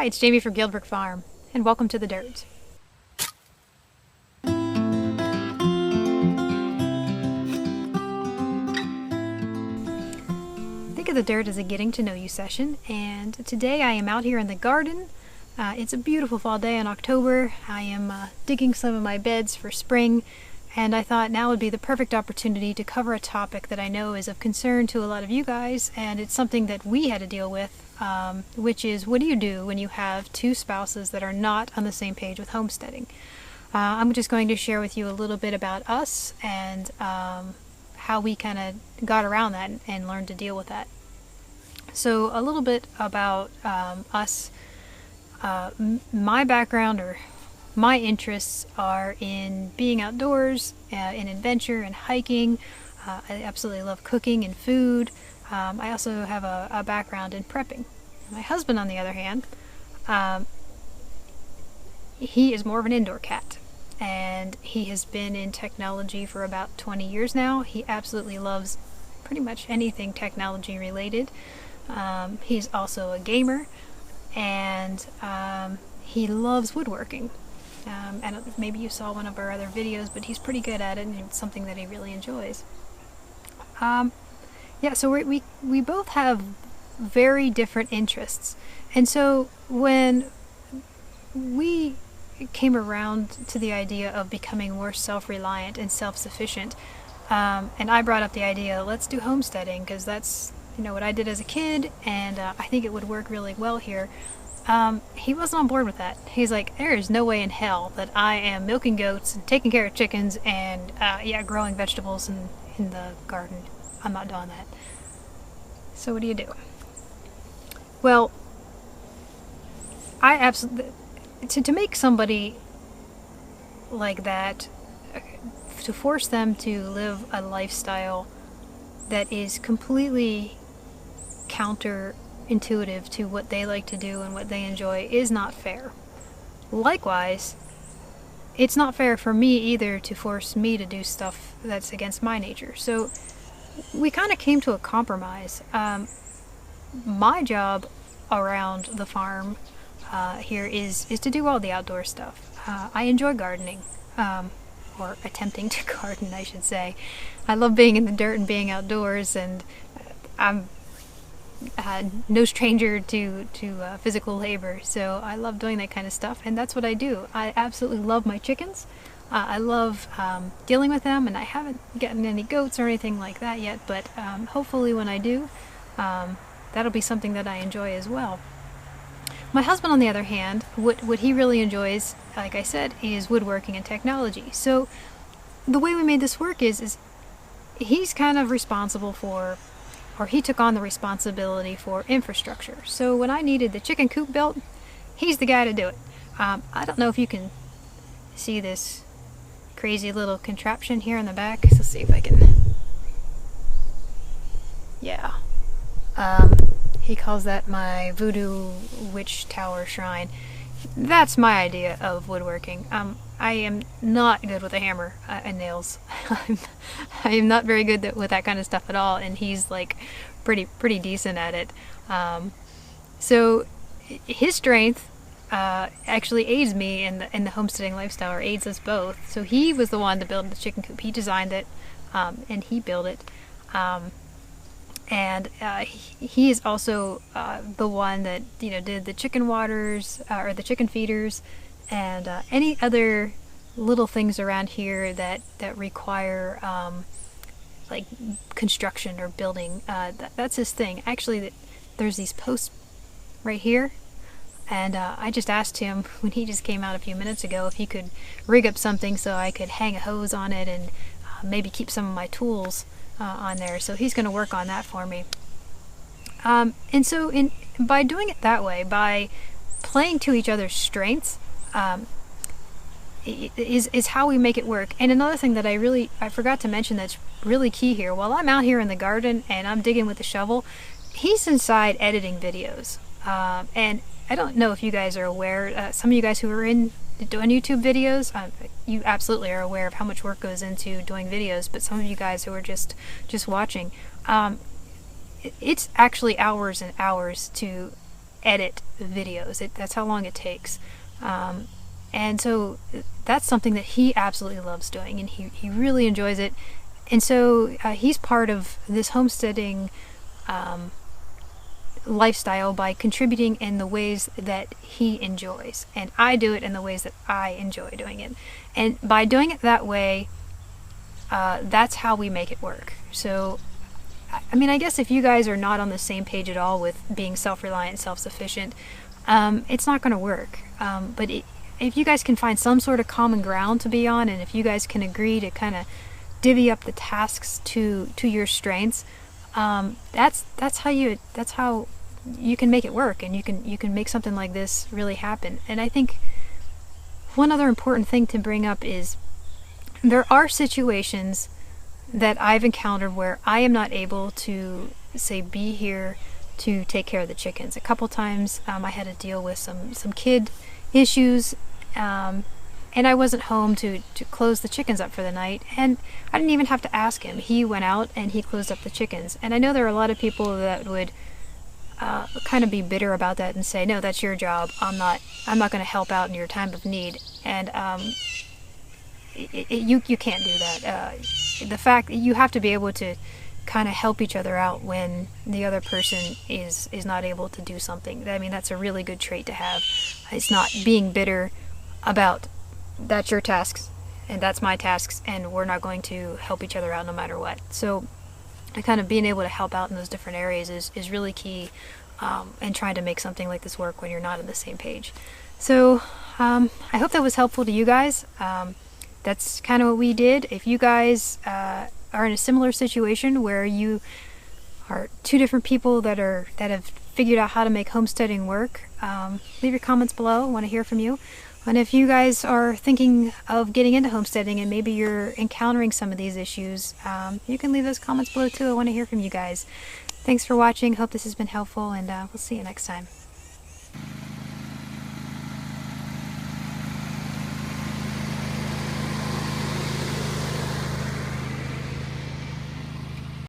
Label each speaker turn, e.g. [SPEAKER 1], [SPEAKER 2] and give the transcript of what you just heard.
[SPEAKER 1] Hi, it's Jamie from Guildbrook Farm, and welcome to the Dirt. Think of the Dirt as a getting to know you session, and today I am out here in the garden. It's a beautiful fall day in October. I am digging some of my beds for spring, and I thought now would be the perfect opportunity to cover a topic that I know is of concern to a lot of you guys, and it's something that we had to deal with, which is, what do you do when you have two spouses that are not on the same page with homesteading? I'm just going to share with you a little bit about us and how we kind of got around that and learned to deal with that. So a little bit about us. My background or my interests are in being outdoors, in adventure and hiking. I absolutely love cooking and food. I also have a background in prepping. My husband, on the other hand, he is more of an indoor cat, and he has been in technology for about 20 years now. He absolutely loves pretty much anything technology related. He's also a gamer, and he loves woodworking. And maybe you saw one of our other videos, but he's pretty good at it, and it's something that he really enjoys. Yeah, so we both have very different interests, and so when we came around to the idea of becoming more self-reliant and self-sufficient, and I brought up the idea, let's do homesteading, because that's what I did as a kid, and I think it would work really well here. He wasn't on board with that. He's like, there is no way in hell that I am milking goats and taking care of chickens and growing vegetables in the garden. I'm not doing that. So what do you do? Well, I absolutely, to make somebody like that, to force them to live a lifestyle that is completely counterintuitive to what they like to do and what they enjoy is not fair. Likewise, it's not fair for me either to force me to do stuff that's against my nature. So we kind of came to a compromise. My job around the farm here is to do all the outdoor stuff. I enjoy gardening, or attempting to garden, I should say. I love being in the dirt and being outdoors, and I'm no stranger to physical labor, so I love doing that kind of stuff, and that's what I do. I absolutely love my chickens. I love dealing with them, and I haven't gotten any goats or anything like that yet, but hopefully when I do, that'll be something that I enjoy as well. My husband, on the other hand, what he really enjoys, like I said, is woodworking and technology. So the way we made this work is he's kind of responsible for, or he took on the responsibility for infrastructure. So when I needed the chicken coop built, he's the guy to do it. I don't know if you can see this crazy little contraption here in the back. So let's see if I can. Yeah. He calls that my voodoo witch tower shrine. That's my idea of woodworking. I am not good with a hammer and nails. I am not very good with that kind of stuff at all, and he's like pretty decent at it. So his strength actually aids me in the homesteading lifestyle, or aids us both. So he was the one to build the chicken coop. He designed it, and he built it. And he is also the one that did the chicken waters, or the chicken feeders, and any other little things around here that require like construction or building. That's his thing. Actually, there's these posts right here, and I just asked him when he just came out a few minutes ago if he could rig up something so I could hang a hose on it and maybe keep some of my tools on there. So he's going to work on that for me. And so by doing it that way, by playing to each other's strengths, is how we make it work. And another thing that I forgot to mention that's really key here, while I'm out here in the garden and I'm digging with the shovel, he's inside editing videos. And I don't know if you guys are aware, some of you guys who are doing YouTube videos, you absolutely are aware of how much work goes into doing videos, but some of you guys who are just watching, it's actually hours and hours to edit videos. That's how long it takes. And so that's something that he absolutely loves doing, and he really enjoys it. And so he's part of this homesteading lifestyle by contributing in the ways that he enjoys, and I do it in the ways that I enjoy doing it. And by doing it that way, that's how we make it work. So I mean, I guess if you guys are not on the same page at all with being self-reliant, self-sufficient, it's not going to work. But if you guys can find some sort of common ground to be on, and if you guys can agree to kind of divvy up the tasks to your strengths, that's how you can make it work, and you can make something like this really happen. And I think one other important thing to bring up is there are situations that I've encountered where I am not able to, say, be here to take care of the chickens. A couple times I had to deal with some kid issues, and I wasn't home to close the chickens up for the night, and I didn't even have to ask him. He went out and he closed up the chickens. And I know there are a lot of people that would kind of be bitter about that and say, no, that's your job. I'm not going to help out in your time of need. And you can't do that. The fact that you have to be able to kind of help each other out when the other person is not able to do something. I mean, that's a really good trait to have. It's not being bitter about that's your tasks and that's my tasks, and we're not going to help each other out no matter what. So kind of being able to help out in those different areas is really key, and trying to make something like this work when you're not on the same page. So I hope that was helpful to you guys. That's kind of what we did. If you guys are in a similar situation where you are two different people that have figured out how to make homesteading work, leave your comments below. I want to hear from you. And if you guys are thinking of getting into homesteading and maybe you're encountering some of these issues, you can leave those comments below too. I want to hear from you guys. Thanks for watching. Hope this has been helpful, and we'll see you next time.